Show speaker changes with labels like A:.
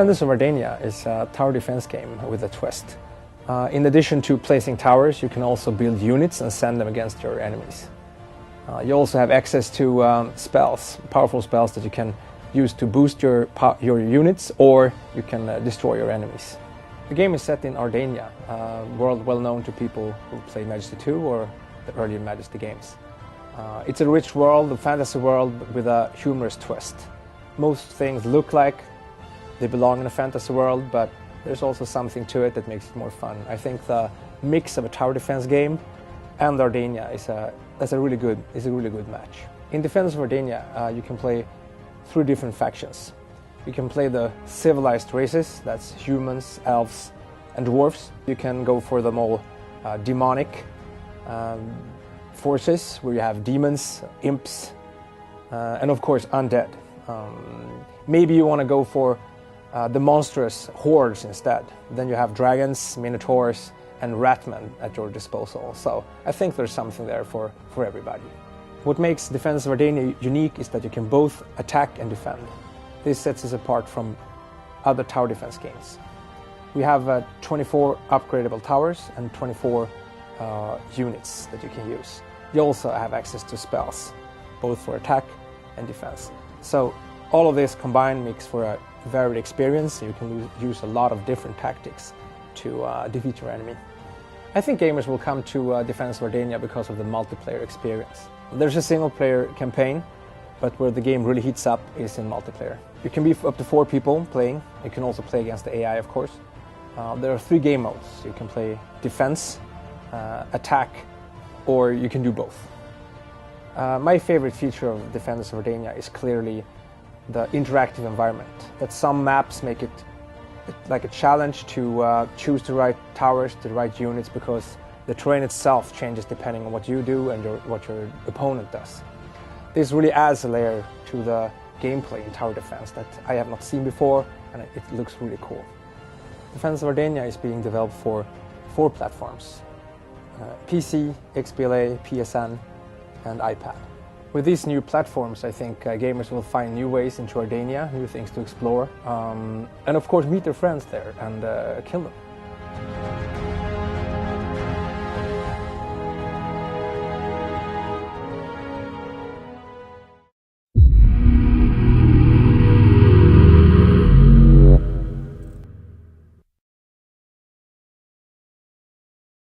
A: Defenders of Ardania is a tower defense game with a twist. In addition to placing towers, you can also build units and send them against your enemies. You also have access to spells, powerful spells that you can use to boost your units, or you can destroy your enemies. The game is set in Ardania, a world well known to people who play Majesty 2 or the earlier Majesty games. It's a rich world, a fantasy world with a humorous twist. Most things look like they belong in a fantasy world, but there's also something to it that makes it more fun. I think the mix of a tower defense game and Ardania is a really good match. In Defenders of Ardania, you can play 3 different factions. You can play the civilized races, that's humans, elves, and dwarves. You can go for the more demonic forces, where you have demons, imps, and of course undead. Maybe you want to go for the monstrous hordes instead. Then you have dragons, minotaurs, and ratmen at your disposal. So I think there's something there for everybody. What makes Defenders of Ardania unique is that you can both attack and defend. This sets us apart from other tower defense games. We have 24 upgradable towers and 24 units that you can use. You also have access to spells, both for attack and defense. So all of this combined makes for a varied experience. You can use a lot of different tactics to defeat your enemy. I think gamers will come to Defenders of Ardania because of the multiplayer experience. There's a single player campaign, but where the game really heats up is in multiplayer. You can be up to 4 people playing. You can also play against the AI, of course. There are 3 game modes. You can play defense, attack, or you can do both. My favorite feature of Defenders of Ardania is clearly the interactive environment. That some maps make it like a challenge to choose the right towers, the right units, because the terrain itself changes depending on what you do and what your opponent does. This really adds a layer to the gameplay in tower defense that I have not seen before, and it looks really cool. Defenders of Ardania is being developed for 4 platforms: PC, XBLA, PSN, and iPad. With these new platforms, I think gamers will find new ways into Ardania, new things to explore, and of course meet their friends there and kill them.